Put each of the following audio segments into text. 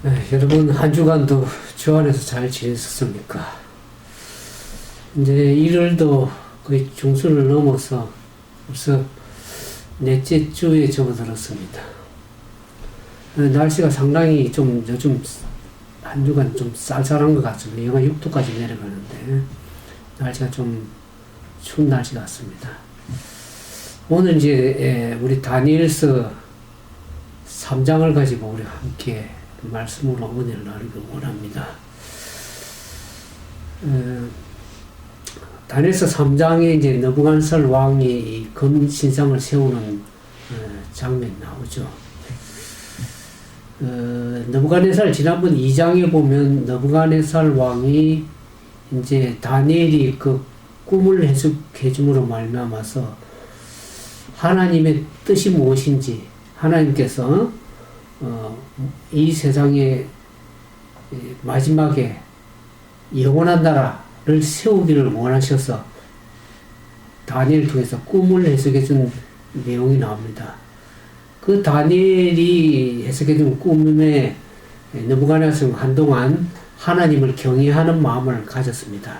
네, 여러분 한 주간도 주 안에서 잘 지내셨습니까? 이제 1월도 거의 중순을 넘어서 벌써 넷째 주에 접어들었습니다. 날씨가 상당히 좀 요즘 한 주간 좀 쌀쌀한 것 같습니다. 영하 6도까지 내려가는데 날씨가 좀 추운 날씨 같습니다. 오늘 이제 우리 다니엘서 3장을 가지고 우리 함께 말씀으로 은혜를 나누기 원합니다. 다니엘서 3장에 이제 느부갓네살 왕이 금 신상을 세우는 장면이 나오죠. 느부갓네살 지난번 2장에 보면 느부갓네살 왕이 이제 다니엘이 그 꿈을 해석해 줌으로 말미암아서 하나님의 뜻이 무엇인지 하나님께서 이 세상에 마지막에 영원한 나라를 세우기를 원하셔서 다니엘을 통해서 꿈을 해석해 준 내용이 나옵니다. 그 다니엘이 해석해 준 꿈에 느부갓네살은 한동안 하나님을 경외하는 마음을 가졌습니다.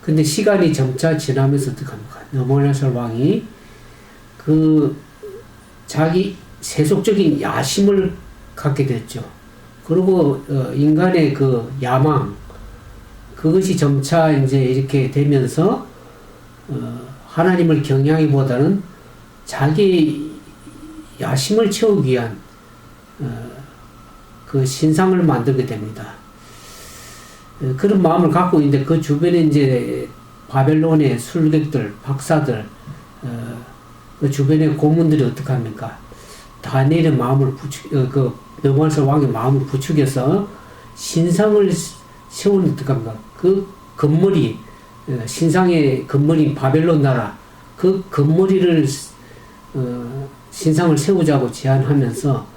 근데 시간이 점차 지나면서 어떡합니까? 느부갓네살 왕이 그 자기 세속적인 야심을 갖게 됐죠. 그리고 인간의 그 야망, 그것이 점차 이제 이렇게 되면서 하나님을 경외하기보다는 자기 야심을 채우기 위한 그 신상을 만들게 됩니다. 그런 마음을 갖고 있는데 그 주변에 이제 바벨론의 술객들, 박사들, 그 주변의 고문들이 어떻게 합니까? 다니엘의 마음을 느부갓네살 왕의 마음을 부추겨서 신상을 세우는 어떻게 합니까? 그 건물이 신상의 건물인 바벨론 나라 그 건물이를 신상을 세우자고 제안하면서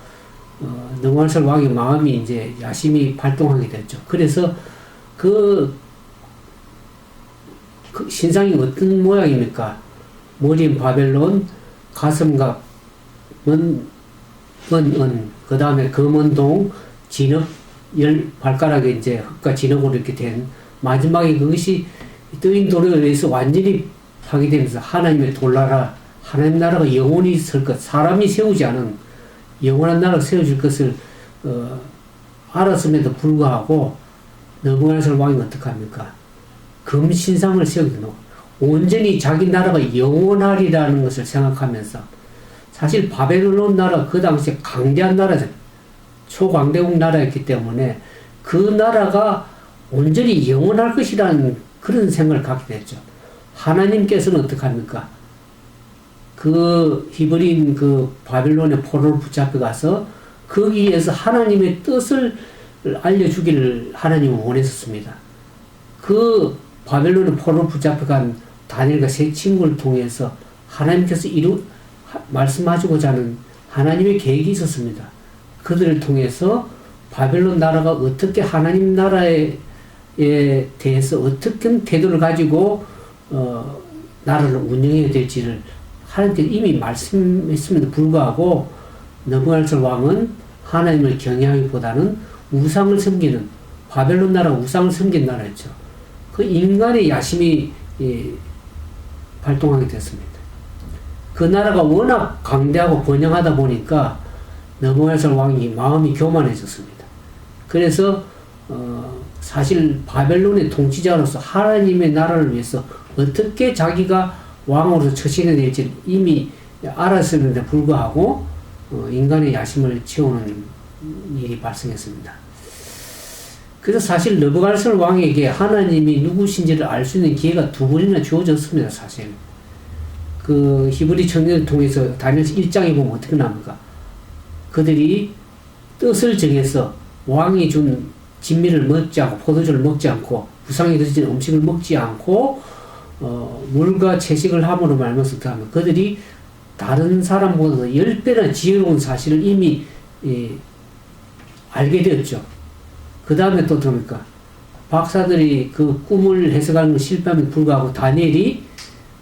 느부갓네살 왕의 마음이 이제 야심이 발동하게 됐죠. 그래서 그 신상이 어떤 모양입니까? 머리는 바벨론, 가슴과 은, 그 다음에 금은동, 진흙, 발가락에 이제 흙과 진흙으로 이렇게 된, 마지막에 그것이 뜨인 돌에 의해서 완전히 파괴되면서 하나님의 돌나라, 하나님 나라가 영원히 설 것, 사람이 세우지 않은 영원한 나라가 세워질 것을, 알았음에도 불구하고, 느부갓네살 왕이 어떡합니까? 금신상을 세우게 되고, 온전히 자기 나라가 영원하리라는 것을 생각하면서 사실 바벨론 나라 그 당시에 강대한 나라죠. 초강대국 나라였기 때문에 그 나라가 온전히 영원할 것이라는 그런 생각을 갖게 됐죠. 하나님께서는 어떡합니까? 그 히브리인 그 바벨론의 포로를 붙잡혀 가서 거기에서 하나님의 뜻을 알려주기를 하나님은 원했었습니다. 그 바벨론의 포로를 붙잡혀간 다니엘과 세 친구를 통해서 하나님께서 말씀하시고자 하는 하나님의 계획이 있었습니다. 그들을 통해서 바벨론 나라가 어떻게 하나님 나라에 대해서 어떻게 태도를 가지고 나라를 운영해야 될지를 하나님께서 이미 말씀했음에도 불구하고 느부갓네살 왕은 하나님을 경외하기보다는 우상을 섬기는 바벨론 나라가 우상을 섬긴 나라였죠. 그 인간의 야심이 발동하게 됐습니다. 그 나라가 워낙 강대하고 번영하다 보니까 느부갓네살 왕이 마음이 교만해졌습니다. 그래서 사실 바벨론의 통치자로서 하나님의 나라를 위해서 어떻게 자기가 왕으로서 처신해야 될지 이미 알았었는데 불구하고 인간의 야심을 채우는 일이 발생했습니다. 그래서 사실 느부갓네살 왕에게 하나님이 누구신지를 알 수 있는 기회가 두 번이나 주어졌습니다. 사실 그 히브리 청년을 통해서 다니엘서 1장에 보면 어떻게 나옵니까? 그들이 뜻을 정해서 왕이 준 진미를 먹지 않고 포도주를 먹지 않고 우상에 드신 음식을 먹지 않고 물과 채식을 함으로 말면서 하면 그들이 다른 사람보다 10배나 지혜로운 사실을 이미 알게 되었죠. 그 다음에 또 뭡니까? 박사들이 그 꿈을 해석하는 건 실패함에도 불구하고 다니엘이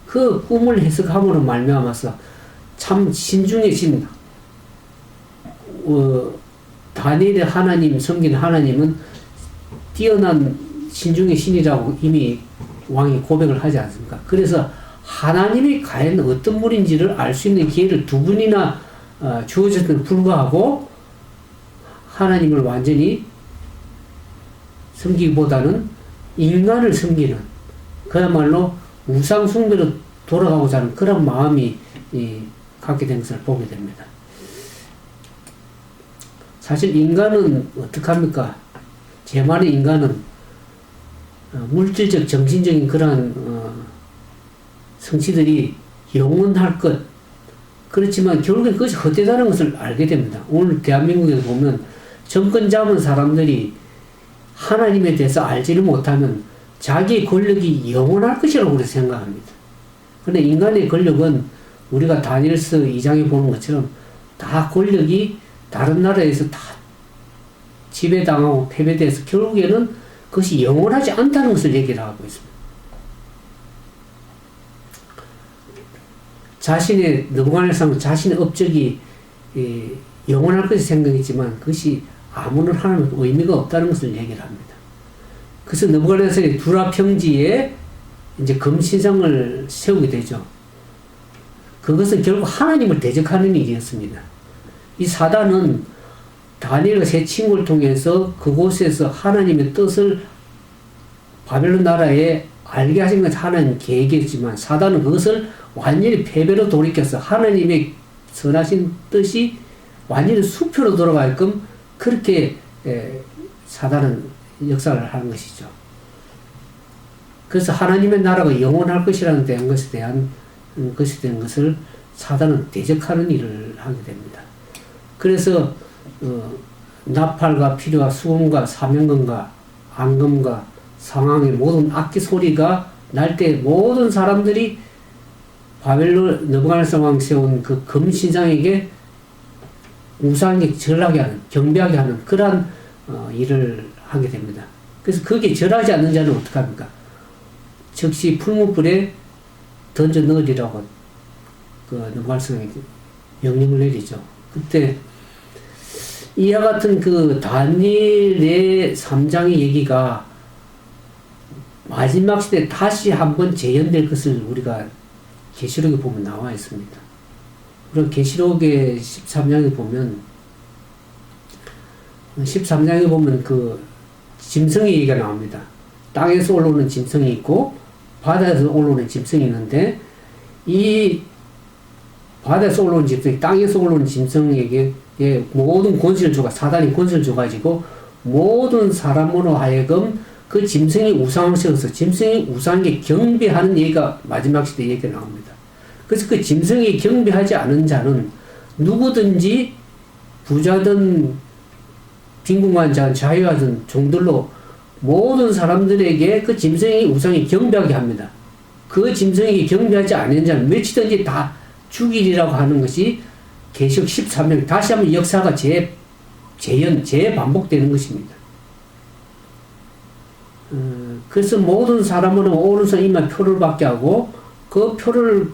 그 꿈을 해석함으로 말미암아서 참 신중해진 다니엘의 하나님, 섬기는 하나님은 뛰어난 신중의 신이라고 이미 왕이 고백을 하지 않습니까? 그래서 하나님이 과연 어떤 분인지를 알 수 있는 기회를 두 분이나 주어졌음에도 불구하고 하나님을 완전히 섬기기보다는 인간을 섬기는, 그야말로 우상 숭배로 돌아가고자 하는 그런 마음이 갖게 된 것을 보게 됩니다. 사실 인간은 어떡합니까? 제 말의 인간은 물질적, 정신적인 그러한 성취들이 영원할 것, 그렇지만 결국엔 그것이 헛되다는 것을 알게 됩니다. 오늘 대한민국에서 보면 정권 잡은 사람들이 하나님에 대해서 알지를 못하면 자기의 권력이 영원할 것이라고 그렇게 생각합니다. 그런데 인간의 권력은 우리가 다니엘서 2장에 보는 것처럼 다 권력이 다른 나라에서 다 지배당하고 패배돼서 결국에는 그것이 영원하지 않다는 것을 얘기를 하고 있습니다. 느부갓네살은 자신의 업적이 영원할 것이 생각했지만 그것이 아무런 하나님의 의미가 없다는 것을 얘기를 합니다. 그래서 느부갓네살이 두라 평지에 이제 금신상을 세우게 되죠. 그것은 결국 하나님을 대적하는 일이었습니다. 이 사단은 다니엘과 세 친구를 통해서 그곳에서 하나님의 뜻을 바벨론 나라에 알게 하신 것은 하나님 계획이었지만 사단은 그것을 완전히 패배로 돌이켜서 하나님의 선하신 뜻이 완전히 수표로 돌아가게끔 그렇게 사단은 역사를 하는 것이죠. 그래서 하나님의 나라가 영원할 것이라는 것에 대한 것을 사단은 대적하는 일을 하게 됩니다. 그래서 나팔과 피리와 수금과 사명금과 앙금과 상황의 모든 악기 소리가 날 때 모든 사람들이 바벨론 느부갓네살 왕 세운 그 금신상에게 우상에게 절하게 하는, 경배하게 하는 그러한 일을 하게 됩니다. 그래서 거기에 절하지 않는 자는 어떡합니까? 즉시 풀무불에 던져 넣으리라고 그 느부갓네살에게 명령을 내리죠. 그때 이와 같은 그 다니엘의 3장의 얘기가 마지막 시대에 다시 한번 재현될 것을 우리가 계시록에 보면 나와 있습니다. 그리고 계시록의 13장에 보면 그 짐승의 얘기가 나옵니다. 땅에서 올라오는 짐승이 있고 바다에서 올라오는 짐승이 있는데 이 바다에서 올라오는 짐승이 땅에서 올라오는 짐승에게 모든 권세를 주고 사단이 권세를 줘가지고 모든 사람으로 하여금 그 짐승이 우상을 세워서 짐승이 우상에게 경배하는 얘기가 마지막 시대 얘기가 나옵니다. 그래서 그 짐승이 경배하지 않은 자는 누구든지 부자든 빈궁한 자, 자유하든 종들로 모든 사람들에게 그 짐승이 우상이 경배하게 합니다. 그 짐승이 경배하지 않은 자는 며치든지 다 죽이리라고 하는 것이 계시록 13장 다시 한번 역사가 재반복되는 것입니다. 그래서 모든 사람은 오른손 이마 표를 받게 하고 그 표를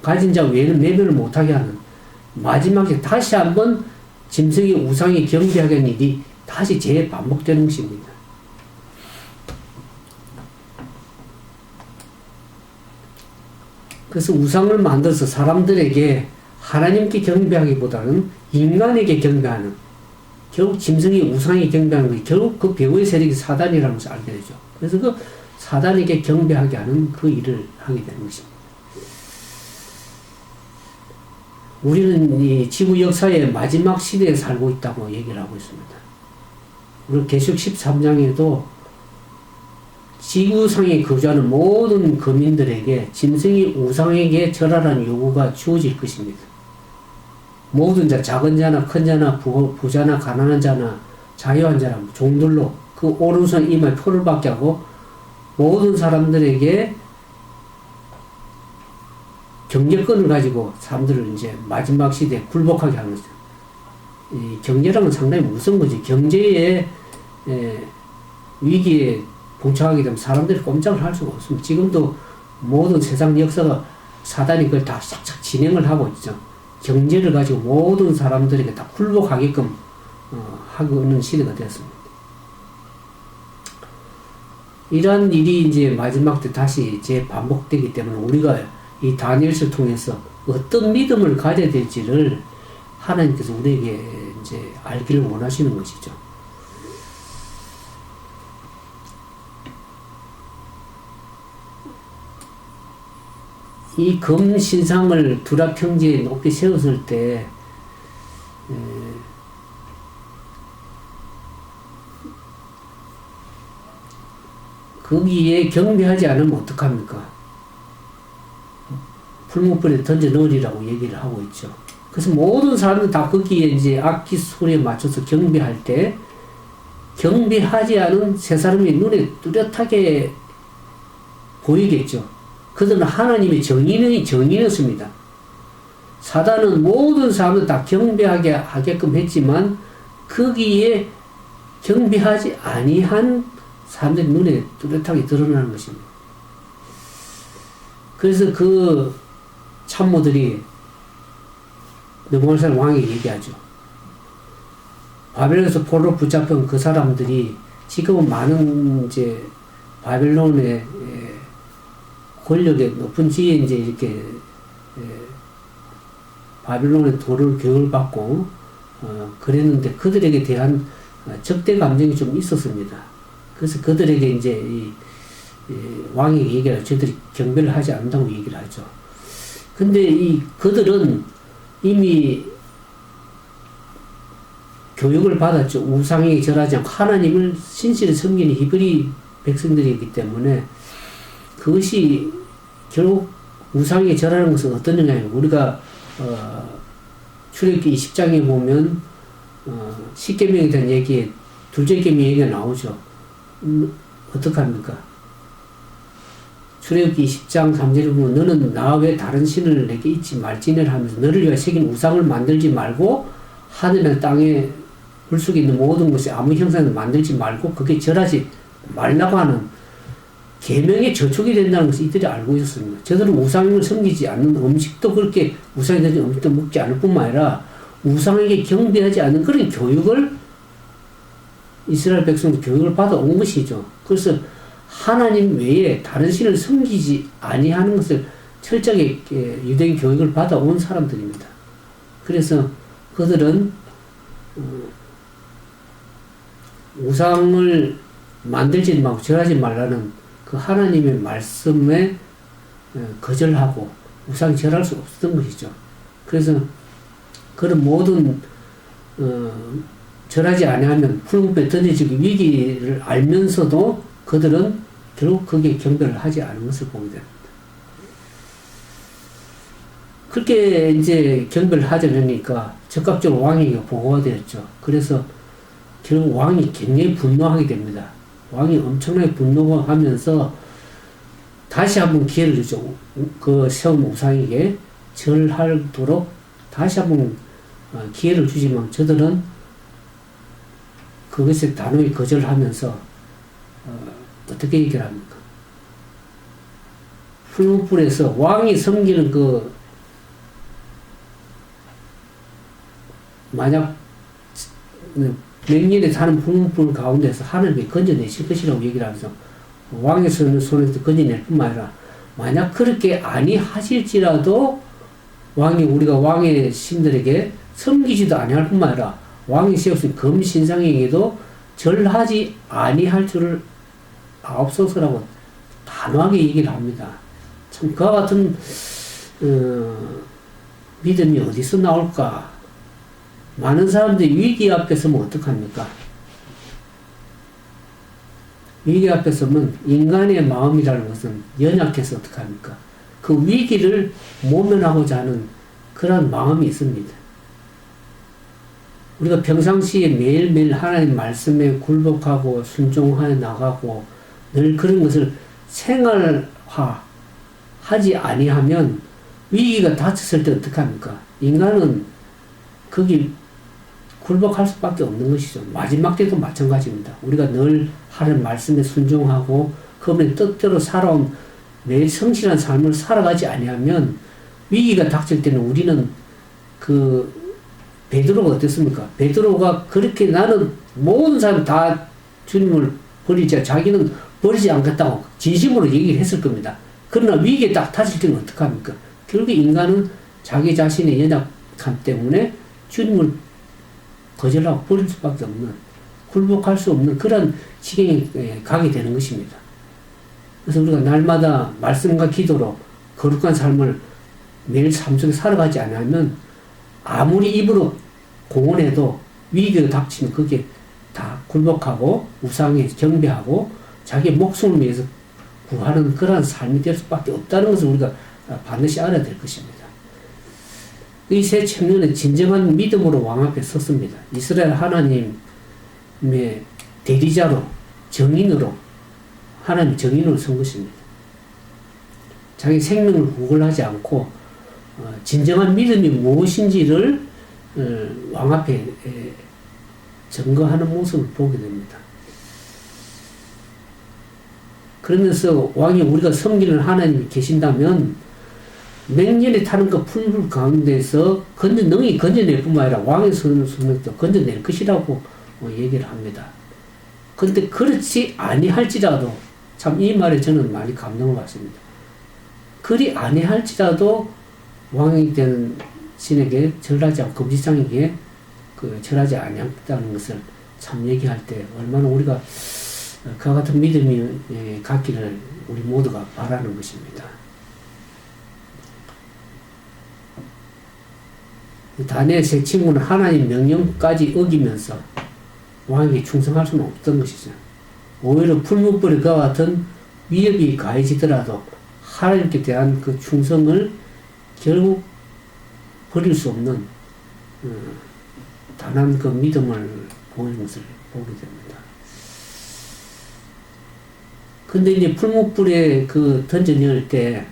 가진 자 외에는 매매를 못하게 하는 마지막에 다시 한번 짐승이 우상에 경배하게 하는 일이 다시 재반복되는 것입니다. 그래서 우상을 만들어서 사람들에게 하나님께 경배하기보다는 인간에게 경배하는, 결국 짐승이 우상에 경배하는 것이 결국 그 배후의 세력이 사단이라는 것을 알게 되죠. 그래서 그 사단에게 경배하게 하는 그 일을 하게 되는 것입니다. 우리는 이 지구 역사의 마지막 시대에 살고 있다고 얘기를 하고 있습니다. 그리고 계시록 13장에도 지구상에 거주하는 모든 거민들에게 짐승이 우상에게 절하라는 요구가 주어질 것입니다. 모든 자, 작은 자나 큰 자나 부자나 가난한 자나 자유한 자나 종들로 그 오른손 이마에 표를 받게 하고 모든 사람들에게 경제권을 가지고 사람들을 이제 마지막 시대에 굴복하게 하는 거죠. 이 경제라는 상당히 무서운 거지. 경제의 위기에 봉착하게 되면 사람들이 꼼짝을 할 수가 없습니다. 지금도 모든 세상 역사가 사단이 그걸 다 싹싹 진행을 하고 있죠. 경제를 가지고 모든 사람들에게 다 굴복하게끔 하고는 시대가 되었습니다. 이러한 일이 이제 마지막 때 다시 재반복되기 때문에 우리가 이 다니엘서를 통해서 어떤 믿음을 가져야 될지를 하나님께서 우리에게 이제 알기를 원하시는 것이죠. 이 금신상을 두라 평지에 높이 세웠을 때 거기에 경배하지 않으면 어떡합니까? 풀무불에 던져 넣으리라고 얘기를 하고 있죠. 그래서 모든 사람들 다 거기에 이제 악기 소리에 맞춰서 경배할 때 경배하지 않은 세 사람이 눈에 뚜렷하게 보이겠죠. 그들은 하나님의 정인이었습니다. 사단은 모든 사람들 다 경배하게 하게끔 했지만 거기에 경배하지 아니한 사람들이 눈에 뚜렷하게 드러나는 것입니다. 그래서 그 참모들이 느부갓네살 왕에게 얘기하죠. 바벨론에서 포로로 붙잡힌 그 사람들이 지금은 많은 이제 바벨론의 권력의 높은 지에 이제 이렇게 바벨론의 도를 교육을 받고 그랬는데 그들에게 대한 적대 감정이 좀 있었습니다. 그래서 그들에게 이제 이 왕에게 얘기를 저들이 경배를 하지 않는다고 얘기를 하죠. 근데 그들은 이미 교육을 받았죠. 우상에게 절하지 않고 하나님을 신실히 섬기는 히브리 백성들이기 때문에 그것이 결국 우상에게 절하는 것은 어떤 영향이에요? 우리가 출애굽기 20장에 보면 10계명에 대한 얘기에 둘째 계명 얘기가 나오죠. 어떡합니까? 출애굽기 20장 3절에 보면 너는 나 외 다른 신을 내게 잊지 말지니라 하면서 너를 위하여 새긴 우상을 만들지 말고 하늘이나 땅에 물 속에 있는 모든 것에 아무 형상을 만들지 말고 그게 절하지 말라고 하는 계명의 저촉이 된다는 것을 이들이 알고 있었습니다. 저들은 우상을 섬기지 않는 음식도 그렇게 우상에 대한 음식도 먹지 않을 뿐만 아니라 우상에게 경배하지 않는 그런 교육을 이스라엘 백성도 교육을 받아온 것이죠. 그래서 하나님 외에 다른 신을 섬기지 아니하는 것을 철저하게 유대인 교육을 받아온 사람들입니다. 그래서 그들은 우상을 만들지 말고 절하지 말라는 그 하나님의 말씀에 거절하고 우상이 절할 수 없었던 것이죠. 그래서 그런 모든 절하지 아니하면 풀무불에 던져지기 위기를 알면서도 그들은 결국 거기에 경배를 하지 않은 것을 보게 됩니다. 그렇게 이제 경배를 하지 않으니까 즉각적으로 왕에게 보고가 되었죠. 그래서 결국 왕이 굉장히 분노하게 됩니다. 왕이 엄청나게 분노하면서 다시 한번 기회를 주죠. 그 세운 우상에게 절하도록 다시 한번 기회를 주지만 저들은 그것에 단호히 거절하면서 어떻게 얘기를 합니까? 풀무불에서 왕이 섬기는 만약 맹년에 사는 풀무불 가운데서 하늘에 건져내실 것이라고 얘기를 하면서 왕의 손에서 건져낼 뿐만 아니라 만약 그렇게 아니하실지라도 우리가 왕의 신들에게 섬기지도 아니할 뿐만 아니라 왕이 세우신 금신상에게도 절하지 아니할 줄을 아옵소서라고 단호하게 얘기를 합니다. 참 그와 같은 믿음이 어디서 나올까? 많은 사람들이 위기 앞에 서면 어떡합니까? 위기 앞에 서면 인간의 마음이라는 것은 연약해서 어떡합니까? 그 위기를 모면하고자 하는 그런 마음이 있습니다. 우리가 평상시에 매일매일 하나님 말씀에 굴복하고 순종하여 나가고 늘 그런 것을 생활화 하지 아니하면 위기가 닥쳤을 때 어떡합니까? 인간은 거기 굴복할 수밖에 없는 것이죠. 마지막 때도 마찬가지입니다. 우리가 늘 하나님 말씀에 순종하고 그분의 뜻대로 살아온 매일 성실한 삶을 살아가지 아니하면 위기가 닥칠 때는 우리는 그 베드로가 어땠습니까? 베드로가 그렇게 나는 모든 사람 다 주님을 버리자 자기는 버리지 않겠다고 진심으로 얘기를 했을 겁니다. 그러나 위기에 딱 닥칠 때는 어떡합니까? 결국 인간은 자기 자신의 연약함 때문에 주님을 거절하고 버릴 수밖에 없는, 굴복할 수 없는 그런 지경에 가게 되는 것입니다. 그래서 우리가 날마다 말씀과 기도로 거룩한 삶을 매일 삶 속에 살아가지 않으면 아무리 입으로 공언해도 위기가 닥치면 그게 다 굴복하고 우상에 경배하고 자기 목숨을 위해서 구하는 그러한 삶이 될 수밖에 없다는 것을 우리가 반드시 알아야 될 것입니다. 이 세 청년은 진정한 믿음으로 왕 앞에 섰습니다. 이스라엘 하나님의 대리자로, 정인으로, 하나님 정인으로 선 것입니다. 자기 생명을 구걸하지 않고 진정한 믿음이 무엇인지를 왕 앞에 증거하는 모습을 보게 됩니다. 그러면서 왕이 우리가 섬기는 하나님이 계신다면 맹렬히 타는 그 풀물 가운데서 능히 건져낼 뿐만 아니라 왕의 손에도 건져낼 것이라고 얘기를 합니다. 그런데 그렇지 아니할지라도 참 이 말에 저는 많이 감동을 받습니다. 그리 아니할지라도 왕이 된 신에게 절하지 않고 금지장에게 절하지 아니하겠다는 것을 참 얘기할 때 얼마나 우리가 그와 같은 믿음이 갖기를 우리 모두가 바라는 것입니다. 다니엘 세 친구는 하나님 명령까지 어기면서 왕에게 충성할 수는 없던 것이죠. 오히려 풀무불에 그와 같은 위협이 가해지더라도 하나님께 대한 그 충성을 결국 버릴 수 없는 단한 그 믿음을 보이는 것을 보게 됩니다. 근데 이제 풀무불에 던져낼 때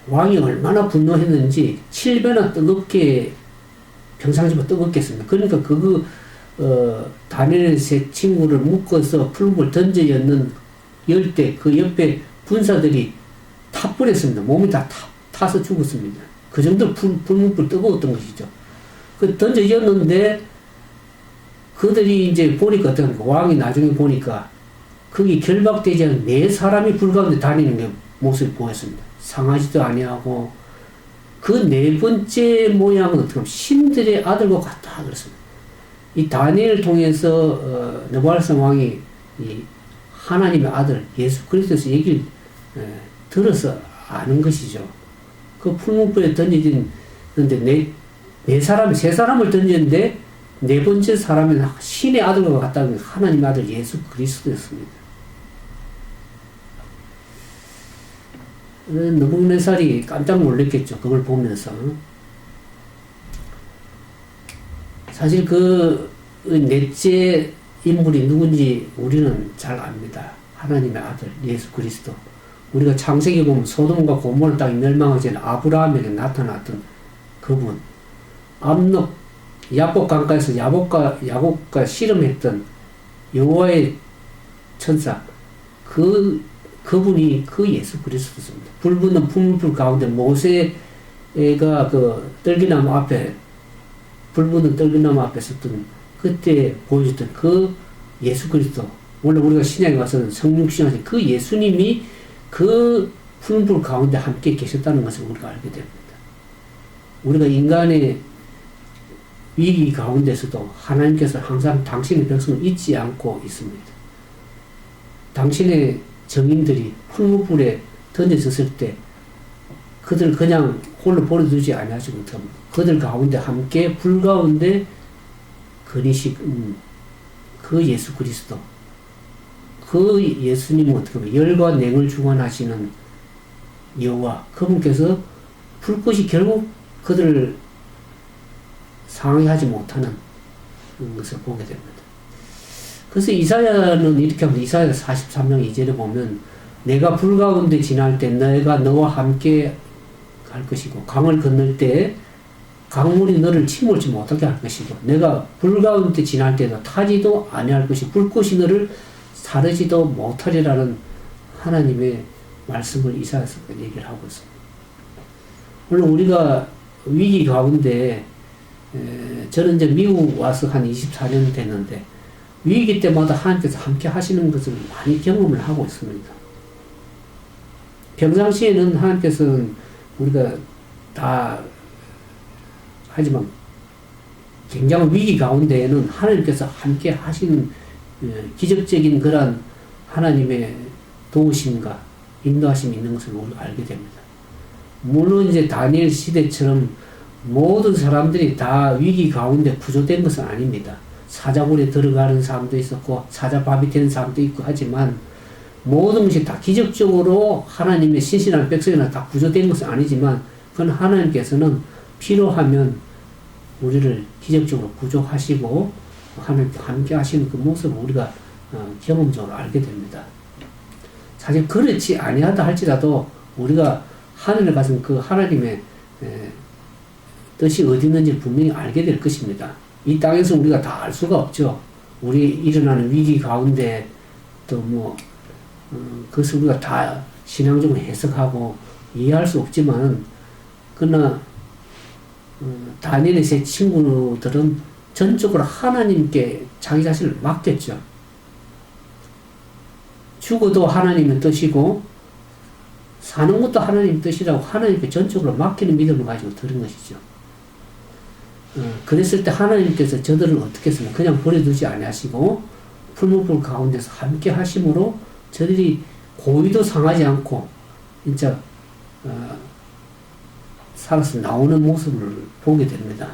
왕이 얼마나 분노했는지 7배나 뜨겁게 평상시보다 뜨겁겠습니다. 그러니까 다니엘 세 친구를 묶어서 풀무불 열 때 그 옆에 군사들이 타버렸습니다. 몸이 다 타서 죽었습니다. 그 정도로 풀무불 뜨거웠던 것이죠. 던져졌는데 그들이 이제 보니까 어떤 왕이 나중에 보니까 거기 결박되지 않은 4사람이 불 가운데 다니는 게 모습이 보였습니다. 상하지도 아니하고 그 4번째 모양은 어떻게 보면 신들의 아들과 같다 그랬습니다. 이 다니엘을 통해서 느부갓네살 왕이 이 하나님의 아들 예수 그리스도에서 얘기를 들어서 아는 것이죠. 그 풀무불에 던져졌는데 세 사람을 던졌는데 4번째 사람은 신의 아들과 같다는 하나님의 아들 예수 그리스도였습니다. 느부갓네살이 깜짝 놀랐겠죠. 그걸 보면서. 사실 넷째 인물이 누군지 우리는 잘 압니다. 하나님의 아들 예수 그리스도. 우리가 창세기 보면 소돔과 고모라 땅이 멸망하기 전에 아브라함에게 나타났던 그분. 암록 야복 강가에서 야곱과 씨름했던 여호와의 천사. 그분이 예수 그리스도입니다. 불붙는 풀무불 가운데 모세가 떨기나무 앞에 불붙는 떨기나무 앞에 섰던 그때 보여줬던 그 예수 그리스도. 원래 우리가 신약에 가서는 성육신하신 그 예수님이 그 풀무불 가운데 함께 계셨다는 것을 우리가 알게 됩니다. 우리가 인간의 위기 가운데서도 하나님께서 항상 당신의 백성을 잊지 않고 있습니다. 당신의 정인들이 풀무불에 던져졌을 때 그들 그냥 홀로 버려두지 아니하시고 그들 가운데 함께 불 가운데 거니시는 그 예수 그리스도, 그 예수님은 어떻게 보면 열과 냉을 주관하시는 여호와, 그분께서 불꽃이 결국 그들을 상하게 하지 못하는 것을 보게 됩니다. 그래서 이사야는 이렇게 합니다. 이사야 43장 2절에 보면 내가 불 가운데 지날 때 내가 너와 함께 갈 것이고 강을 건널 때 강물이 너를 침몰치 못하게 할 것이고 내가 불 가운데 지날 때도 타지도 아니할 것이 불꽃이 너를 사르지도 못하리라는 하나님의 말씀을 이사야서 얘기를 하고 있습니다. 물론 우리가 위기 가운데 저는 이제 미국 와서 한 24년 됐는데 위기 때마다 하나님께서 함께 하시는 것을 많이 경험을 하고 있습니다. 평상시에는 하나님께서는 우리가 다 하지만 굉장한 위기 가운데에는 하나님께서 함께 하시는 기적적인 그런 하나님의 도우심과 인도하심이 있는 것을 우리가 알게 됩니다. 물론 이제 다니엘 시대처럼 모든 사람들이 다 위기 가운데 구조된 것은 아닙니다. 사자굴에 들어가는 사람도 있었고 사자밥이 되는 사람도 있고 하지만 모든 것이 다 기적적으로 하나님의 신실한 백성이나 다 구조된 것은 아니지만 그건 하나님께서는 필요하면 우리를 기적적으로 구조하시고 하나님께 함께 하시는 그 모습을 우리가 경험적으로 알게 됩니다. 사실 그렇지 아니하다 할지라도 우리가 하늘에 가서 그 하나님의 뜻이 어디 있는지 분명히 알게 될 것입니다. 이 땅에서 우리가 다 알 수가 없죠. 우리 일어나는 위기 가운데 또 그것을 우리가 다 신앙적으로 해석하고 이해할 수 없지만 그러나 다니엘의 세 친구들은 전적으로 하나님께 자기 자신을 맡겼죠. 죽어도 하나님의 뜻이고 사는 것도 하나님의 뜻이라고 하나님께 전적으로 맡기는 믿음을 가지고 들은 것이죠. 그랬을 때 하나님께서 저들을 어떻게 했으면 그냥 버려두지 아니하시고 풀무불 가운데서 함께 하심으로 저들이 고의도 상하지 않고 진짜 살아서 나오는 모습을 보게 됩니다.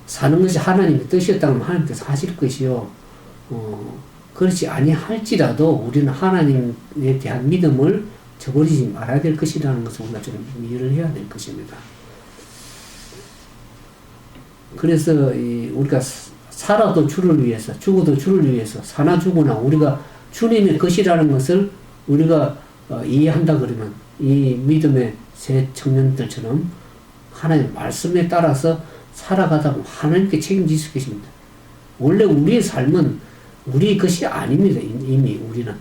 사는 것이 하나님의 뜻이었다면 하나님께서 하실 것이요. 그렇지 아니할지라도 우리는 하나님에 대한 믿음을 저버리지 말아야 될 것이라는 것을 우리가 좀 이해를 해야 될 것입니다. 그래서 우리가 살아도 주를 위해서, 죽어도 주를 위해서, 사나 죽으나 우리가 주님의 것이라는 것을 우리가 이해한다 그러면 이 믿음의 새 청년들처럼 하나님의 말씀에 따라서 살아가다 보면 하나님께 책임질 것입니다. 원래 우리의 삶은 우리 것이 아닙니다. 이미 우리는.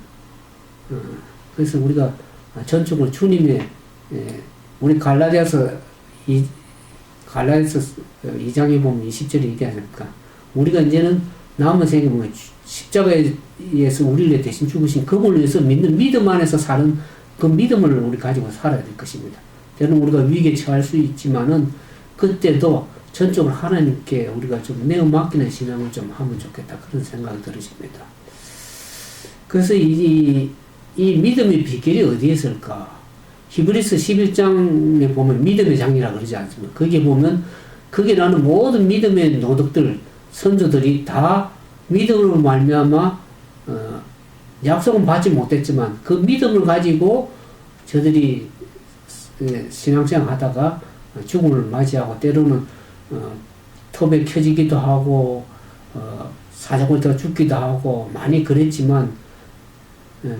그래서 우리가 전적으로 주님의 우리 갈라디아서 2장에 보면 20절에 얘기하지 않습니까? 우리가 이제는 남은 생에 보면 십자가에서 우리를 대신 죽으신 그분을 위해서 믿는 믿음 안에서 사는 그 믿음을 우리 가지고 살아야 될 것입니다. 때로는 우리가 위기에 처할 수 있지만은 그때도 전적으로 하나님께 우리가 좀 내어 맡기는 신앙을 좀 하면 좋겠다. 그런 생각이 들으십니다. 그래서 이 믿음의 비결이 어디에 있을까? 히브리서 11장에 보면 믿음의 장이라 그러지 않습니까? 거기에 보면 거기에 나오는 모든 믿음의 노덕들, 선조들이 다 믿음으로 말미암아 약속은 받지 못했지만 그 믿음을 가지고 저들이 신앙생활 하다가 죽음을 맞이하고 때로는 톱에 켜지기도 하고 사자굴에다가 죽기도 하고 많이 그랬지만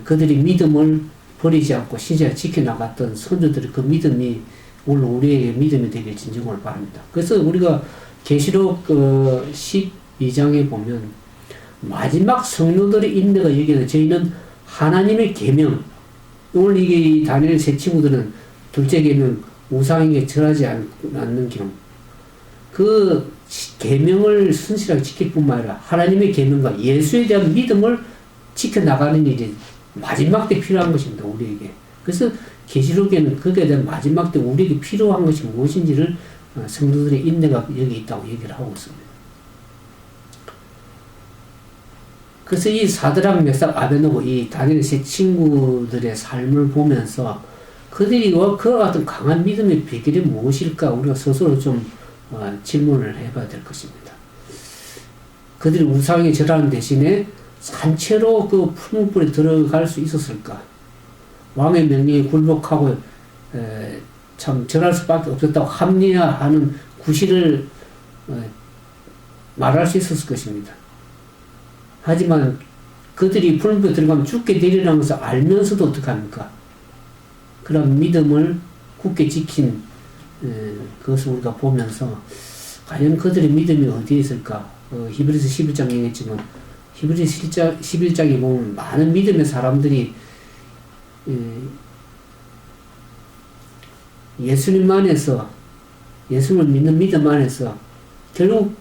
그들이 믿음을 버리지 않고 신실하게 지켜나갔던 선조들의 그 믿음이 오늘 우리에게 믿음이 되길 진정을 바랍니다. 그래서 우리가 계시록 12장에 보면 마지막 성도들의 인내가 여기는 저희는 하나님의 계명, 오늘 이게 다니엘 세 친구들은 둘째 계명 우상에게 절하지 않는 경, 그 계명을 순실하게 지킬 뿐만 아니라 하나님의 계명과 예수에 대한 믿음을 지켜나가는 일이 마지막 때 필요한 것입니다. 우리에게. 그래서 계시록에는 거기에 대한 마지막 때 우리에게 필요한 것이 무엇인지를 성도들의 인내가 여기 있다고 얘기를 하고 있습니다. 그래서 이 사드락, 메삭, 아베노고 이 다니엘 세 친구들의 삶을 보면서 그들이 그와 같은 강한 믿음의 비결이 무엇일까 우리가 스스로 좀 질문을 해봐야 될 것입니다. 그들이 우상에 절하는 대신에 산채로 그 풀무불에 들어갈 수 있었을까? 왕의 명령에 굴복하고 참 절할 수밖에 없었다고 합리화하는 구실을 말할 수 있었을 것입니다. 하지만 그들이 풀무불에 들어가면 죽게 되리라는 것을 알면서도 어떡합니까? 그런 믿음을 굳게 지킨 그것을 우리가 보면서 과연 그들의 믿음이 어디에 있을까? 히브리서 11장 얘기했지만 히브리서 11장에 보면 많은 믿음의 사람들이 예수님 안에서, 예수님을 믿는 믿음 안에서 결국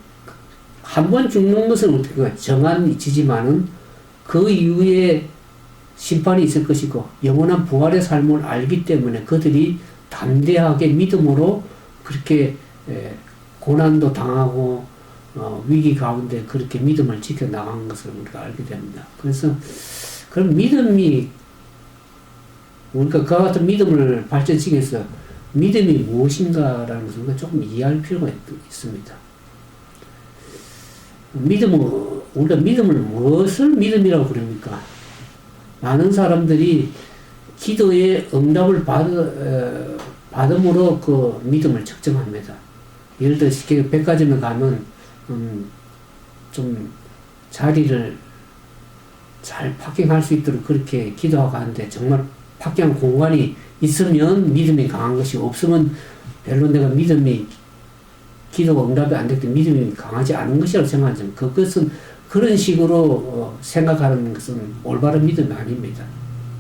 한 번 죽는 것은 어떻게 정한이지만은 그 이후에 심판이 있을 것이고 영원한 부활의 삶을 알기 때문에 그들이 담대하게 믿음으로 그렇게 고난도 당하고 위기 가운데 그렇게 믿음을 지켜나간 것을 우리가 알게 됩니다. 그래서 그런 믿음이 우리가 그와 같은 믿음을 발전시키기 위해서 믿음이 무엇인가라는 것을 우리가 조금 이해할 필요가 있습니다. 우리가 믿음을 무엇을 믿음이라고 부릅니까? 많은 사람들이 기도의 응답을 받음으로 그 믿음을 측정합니다. 예를 들어 백화점에 가면 좀 자리를 잘 파킹할 수 있도록 그렇게 기도하고 하는데 정말 파킹한 공간이 있으면 믿음이 강한 것이 없으면 별로 내가 기도가 응답이 안 될 때 믿음이 강하지 않은 것이라고 생각하지만 그것은 그런 식으로 생각하는 것은 올바른 믿음이 아닙니다.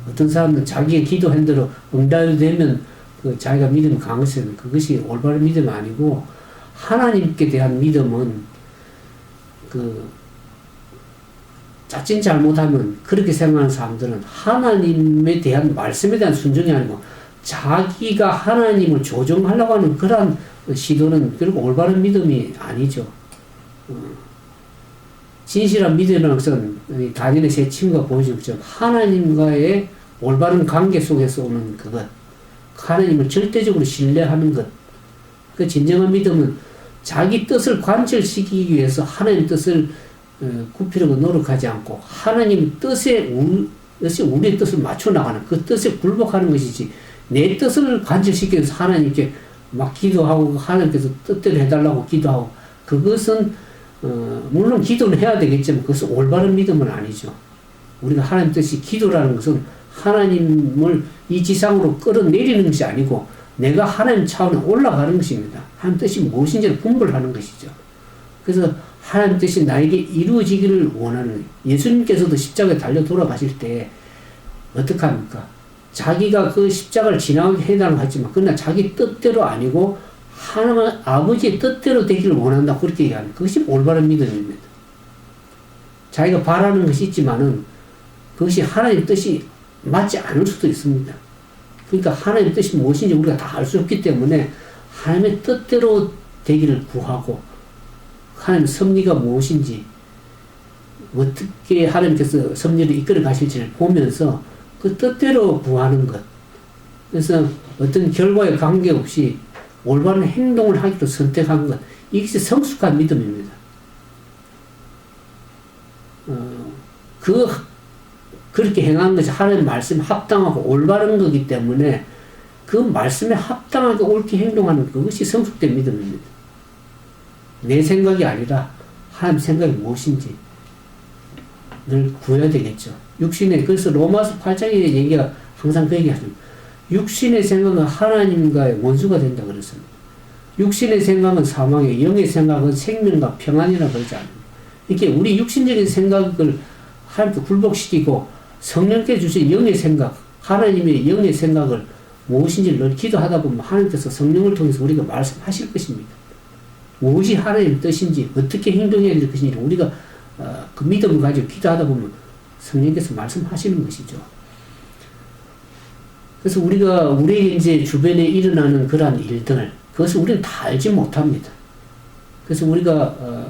어떤 사람은 자기의 기도 행대로 응답이 되면 자기가 믿음이 강한 것은 그것이 올바른 믿음이 아니고 하나님께 대한 믿음은 자칫 잘못하면 그렇게 생각하는 사람들은 하나님에 대한 말씀에 대한 순종이 아니고 자기가 하나님을 조종하려고 하는 그런 시도는 결국 올바른 믿음이 아니죠. 진실한 믿음이라는 것은 다니엘의 세 친구가 보여준 것처럼 하나님과의 올바른 관계 속에서 오는 그것, 하나님을 절대적으로 신뢰하는 것. 그 진정한 믿음은 자기 뜻을 관철시키기 위해서 하나님 뜻을 굽히려고 노력하지 않고 하나님 뜻에 우리의 뜻을 맞춰 나가는 그 뜻에 굴복하는 것이지 내 뜻을 관철시키기 위해서 하나님께 막 기도하고 하나님께서 뜻대로 해달라고 기도하고 그것은 물론 기도는 해야 되겠지만 그것은 올바른 믿음은 아니죠. 우리가 하나님 뜻이 기도라는 것은 하나님을 이 지상으로 끌어내리는 것이 아니고 내가 하나님 차원에 올라가는 것입니다. 하나님 뜻이 무엇인지를 분별하는 것이죠. 그래서 하나님 뜻이 나에게 이루어지기를 원하는 예수님께서도 십자가에 달려 돌아가실 때 어떻게 합니까? 자기가 그 십자가를 지나가게 해달라고 하지만 그러나 자기 뜻대로 아니고 하나님 아버지의 뜻대로 되기를 원한다 그렇게 얘기하는 그것이 올바른 믿음입니다. 자기가 바라는 것이 있지만은 그것이 하나님 뜻이 맞지 않을 수도 있습니다. 그러니까 하나님 뜻이 무엇인지 우리가 다 알 수 없기 때문에 하나님의 뜻대로 되기를 구하고 하나님의 섭리가 무엇인지 어떻게 하나님께서 섭리를 이끌어 가실지를 보면서 그 뜻대로 구하는 것. 그래서 어떤 결과에 관계없이 올바른 행동을 하기로 선택한 것. 이것이 성숙한 믿음입니다. 그렇게 행하는 것이 하나님 말씀에 합당하고 올바른 거기 때문에 그 말씀에 합당하게 옳게 행동하는 그것이 성숙된 믿음입니다. 내 생각이 아니라 하나님 생각이 무엇인지 늘 구해야 되겠죠. 그래서 로마서 8장의 얘기가 항상 그 얘기 하십니다. 육신의 생각은 하나님과의 원수가 된다 그랬습니다. 육신의 생각은 사망이에요. 영의 생각은 생명과 평안이라 그러지 않습니다. 이렇게 우리 육신적인 생각을 하나님께 굴복시키고 성령께 주신 영의 생각, 하나님의 영의 생각을 무엇인지 늘 기도하다 보면 하나님께서 성령을 통해서 우리가 말씀하실 것입니다. 무엇이 하나님의 뜻인지 어떻게 행동해야 될 것인지 우리가 그 믿음을 가지고 기도하다 보면 성령께서 말씀하시는 것이죠. 그래서 우리가 우리의 이제 주변에 일어나는 그러한 일들 그것을 우리는 다 알지 못합니다. 그래서 우리가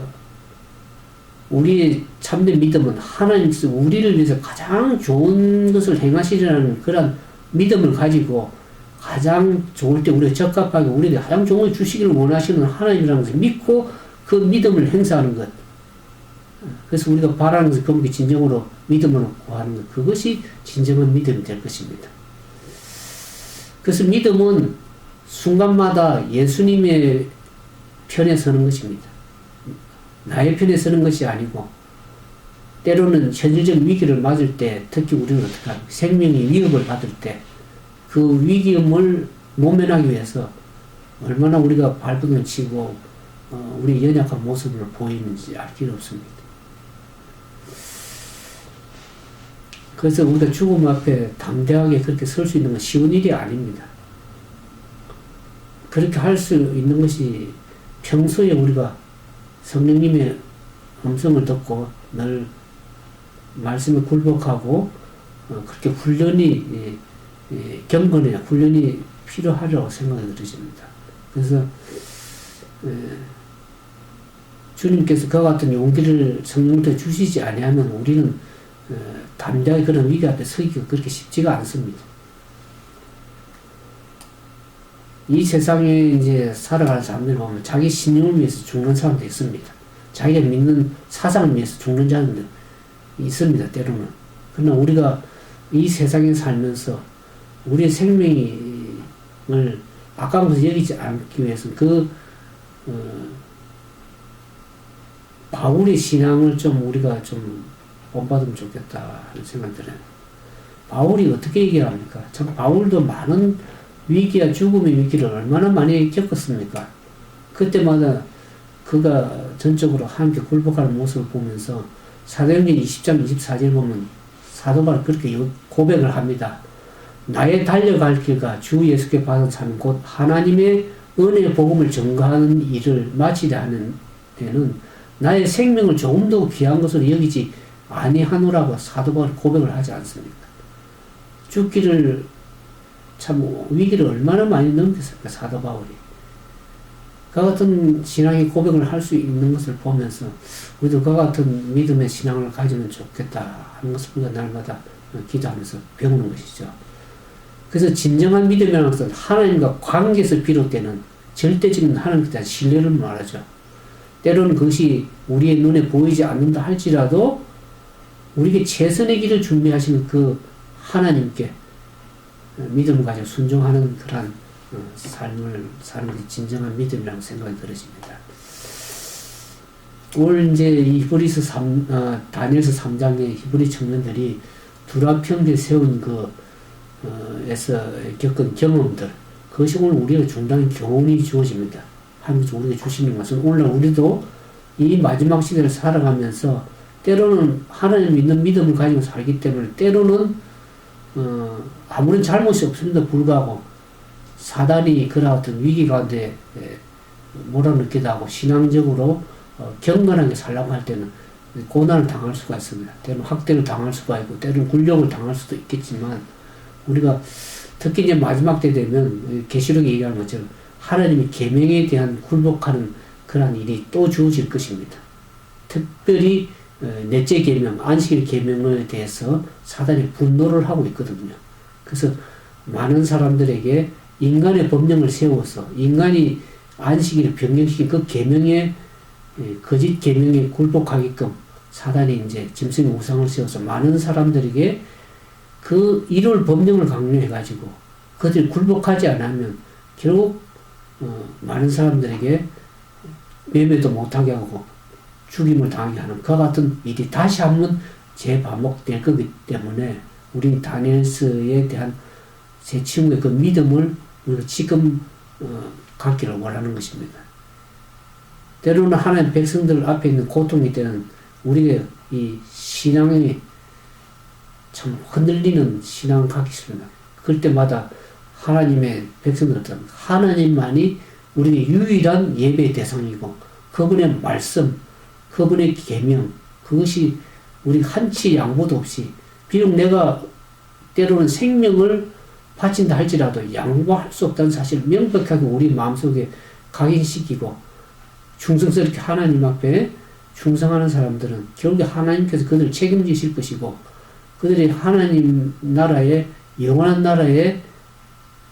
우리의 참된 믿음은 하나님께서 우리를 위해서 가장 좋은 것을 행하시려는 그런 믿음을 가지고 가장 좋을 때 우리가 적합하게 우리에게 가장 좋은 걸 주시기를 원하시는 하나님이라는 것을 믿고 그 믿음을 행사하는 것. 그래서 우리가 바라는 것을 그분께 진정으로 믿음으로 구하는 것. 그것이 진정한 믿음이 될 것입니다. 그래서 믿음은 순간마다 예수님의 편에 서는 것입니다. 나의 편에 서는 것이 아니고 때로는 현실적 위기를 맞을 때 특히 우리는 어떻게 합니까? 생명이 위협을 받을 때 그 위기음을 모면하기 위해서 얼마나 우리가 발버둥을 치고 우리 연약한 모습을 보이는지 알 길이 없습니다. 그래서 우리가 죽음 앞에 담대하게 그렇게 설 수 있는 건 쉬운 일이 아닙니다. 그렇게 할 수 있는 것이 평소에 우리가 성령님의 음성을 듣고 늘 말씀에 굴복하고 그렇게 훈련이 경건해야 훈련이 필요하다고 생각이 들으십니다. 그래서 주님께서 그와 같은 용기를 성령한테 주시지 아니하면 우리는 담대하게 그런 위기 앞에 서기가 그렇게 쉽지가 않습니다. 이 세상에 이제 살아가는 사람들 보면 자기 신념을 위해서 죽는 사람도 있습니다. 자기가 믿는 사상을 위해서 죽는 자들 있습니다. 때로는. 그러나 우리가 이 세상에 살면서 우리의 생명을 아까운 것을 여기지 않기 위해서 바울의 신앙을 좀 우리가 좀 본받으면 좋겠다 하는 생각이 들어요. 바울이 어떻게 얘기합니까? 참 바울도 많은 위기와 죽음의 위기를 얼마나 많이 겪었습니까? 그때마다 그가 전적으로 하나님께 굴복하는 모습을 보면서 사도행전 20장 24절 보면 사도 바울이 그렇게 고백을 합니다. 나의 달려갈 길과 주 예수께 받은 삶 곧 하나님의 은혜의 복음을 전가하는 일을 마치려 하는 데는 나의 생명을 조금 더 귀한 것으로 여기지 아니하노라고 사도 바울이 고백을 하지 않습니까? 죽기를 참 위기를 얼마나 많이 넘겼을까 사도 바울이. 그 같은 신앙의 고백을 할 수 있는 것을 보면서 우리도 그 같은 믿음의 신앙을 가지면 좋겠다 하는 것을 우리가 날마다 기도하면서 배우는 것이죠. 그래서 진정한 믿음이라는 것은 하나님과 관계에서 비롯되는 절대적인 하나님께 대한 신뢰를 말하죠. 때로는 그것이 우리의 눈에 보이지 않는다 할지라도 우리에게 최선의 길을 준비하시는 그 하나님께 믿음을 가지고 순종하는 그러한 삶을 사는 게 진정한 믿음이라고 생각이 들어집니다. 올 이제 다니엘서 3장의 히브리 청년들이 두라 평지에 세운 에서 겪은 경험들, 그것이 오늘 우리가 중단한 교훈이 주어집니다. 하나님께서 우리에게 주시는 것은 오늘날 우리도 이 마지막 시대를 살아가면서 때로는 하나님 믿는 믿음을 가지고 살기 때문에 때로는 아무런 잘못이 없음에도 불구하고 사단이 그런 어떤 위기 가운데 몰아넣기도 하고 신앙적으로 경건하게 살라고 할 때는 고난을 당할 수가 있습니다. 때로는 학대를 당할 수가 있고 때로는 굴욕을 당할 수도 있겠지만 우리가 특히 이제 마지막 때 되면 계시록에 얘기하는 것처럼 하나님의 계명에 대한 굴복하는 그런 일이 또 주어질 것입니다. 특별히 넷째 계명, 안식일 계명에 대해서 사단이 분노를 하고 있거든요. 그래서 많은 사람들에게 인간의 법령을 세워서 인간이 안식일을 변경시킨 그 계명에 거짓 계명에 굴복하게끔 사단이 이제 짐승의 우상을 세워서 많은 사람들에게 그 일월 법령을 강요해가지고 그들이 굴복하지 않으면 결국 많은 사람들에게 매매도 못하게 하고 죽임을 당하게 하는 그와 같은 일이 다시 한번 재반복될 거기 때문에 우리 다니엘서에 대한 제 친구의 그 믿음을 우리가 지금 갖기를 원하는 것입니다. 때로는 하나님 백성들 앞에 있는 고통이 때는 우리가 이 신앙이 참 흔들리는 신앙을 갖기 쉽습니다. 그럴 때마다 하나님의 백성들은 하나님만이 우리의 유일한 예배의 대상이고 그분의 말씀, 그분의 계명, 그것이 우리 한치 양보도 없이 비록 내가 때로는 생명을 바친다 할지라도 양보할 수 없다는 사실을 명백하게 우리 마음속에 각인시키고 충성스럽게 하나님 앞에 충성하는 사람들은 결국에 하나님께서 그들을 책임지실 것이고 그들이 하나님 나라의 영원한 나라의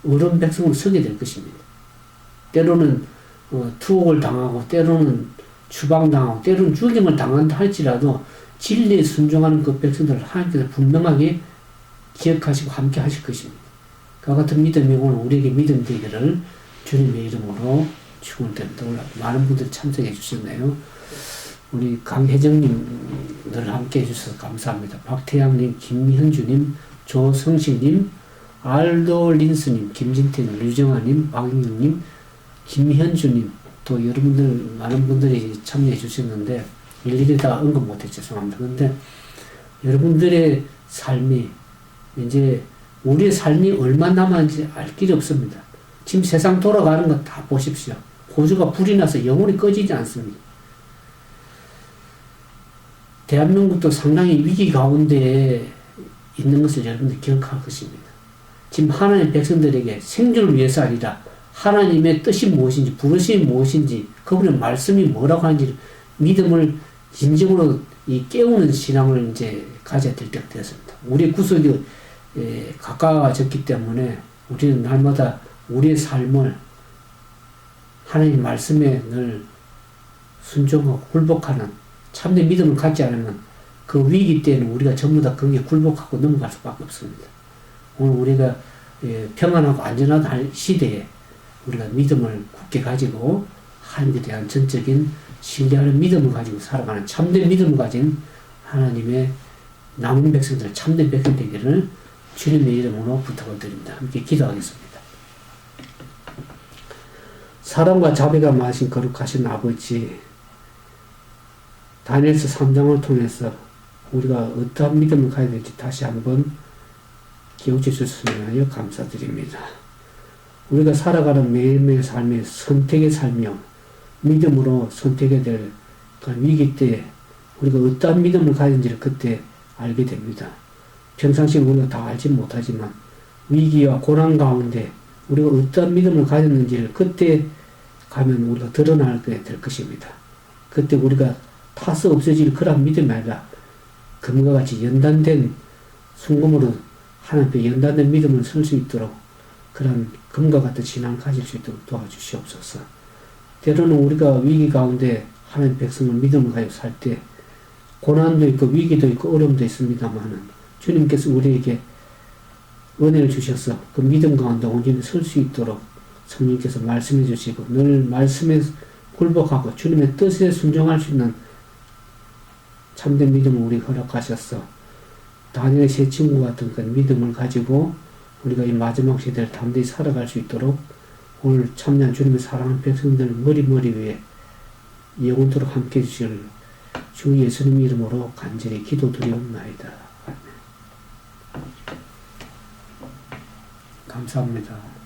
어른 백성으로 서게 될 것입니다. 때로는 투옥을 당하고 때로는 추방당하고 때로는 죽임을 당한다 할지라도 진리에 순종하는 그 백성들을 하나님께서 분명하게 기억하시고 함께 하실 것입니다. 그와 같은 믿음이 오늘 우리에게 믿음 되기를 주님의 이름으로 축원드립니다. 오늘 많은 분들이 참석해 주셨네요. 우리 강혜정님들 함께 해주셔서 감사합니다. 박태양님, 김현주님, 조성식님, 알도린스님, 김진태님, 류정아님, 박인경님, 김현주님, 또 여러분들 많은 분들이 참여해 주셨는데 일일이 다 언급 못해 죄송합니다. 그런데 여러분들의 삶이 이제 우리의 삶이 얼마 남았는지 알 길이 없습니다. 지금 세상 돌아가는 거 다 보십시오. 호주가 불이 나서 영원히 꺼지지 않습니다. 대한민국도 상당히 위기 가운데 있는 것을 여러분들 기억할 것입니다. 지금 하나님의 백성들에게 생존을 위해서 아니라 하나님의 뜻이 무엇인지, 부르심이 무엇인지, 그분의 말씀이 뭐라고 하는지 믿음을 진정으로 깨우는 신앙을 이제 가져야 될 때가 되었습니다. 우리의 구속이 가까워졌기 때문에 우리는 날마다 우리의 삶을 하나님 말씀에 늘 순종하고 굴복하는 참된 믿음을 갖지 않으면 그 위기 때는 우리가 전부 다 거기에 굴복하고 넘어갈 수밖에 없습니다. 오늘 우리가 평안하고 안전한 시대에 우리가 믿음을 굳게 가지고 하나님에 대한 전적인 신뢰하는 믿음을 가지고 살아가는 참된 믿음을 가진 하나님의 남은 백성들, 참된 백성 되기를 주님의 이름으로 부탁을 드립니다. 함께 기도하겠습니다. 사랑과 자비가 많으신 거룩하신 아버지, 다니엘서 3장을 통해서 우리가 어떠한 믿음을 가져야 될지 다시 한번 깨우쳐 주셨으면 하여 감사드립니다. 우리가 살아가는 매일매일 삶의 선택의 삶이요, 믿음으로 선택해야 될 그런 위기 때 우리가 어떠한 믿음을 가진지를 그때 알게 됩니다. 평상시에 우리가 다 알지 못하지만 위기와 고난 가운데 우리가 어떠한 믿음을 가졌는지를 그때 가면 우리가 드러나게 될 것입니다. 그때 우리가 타서 없어질 그런 믿음이 아니라 금과 같이 연단된 순금으로 하나님 앞에 연단된 믿음을 설 수 있도록 그런 금과 같은 신앙을 가질 수 있도록 도와주시옵소서. 때로는 우리가 위기 가운데 하나님 백성을 믿음을 가지고 살 때 고난도 있고 위기도 있고 어려움도 있습니다만은 주님께서 우리에게 은혜를 주셔서 그 믿음 가운데 온전히 설 수 있도록 성령께서 말씀해 주시고 늘 말씀에 굴복하고 주님의 뜻에 순종할 수 있는 참된 믿음을 우리 허락하셔서 다니엘의 세 친구 같은 그 믿음을 가지고 우리가 이 마지막 시대를 담대히 살아갈 수 있도록 오늘 참여한 주님의 사랑하는 백성들 머리 위에 영원토록 함께 해주실 주 예수님 이름으로 간절히 기도드리옵나이다. 아멘. 감사합니다.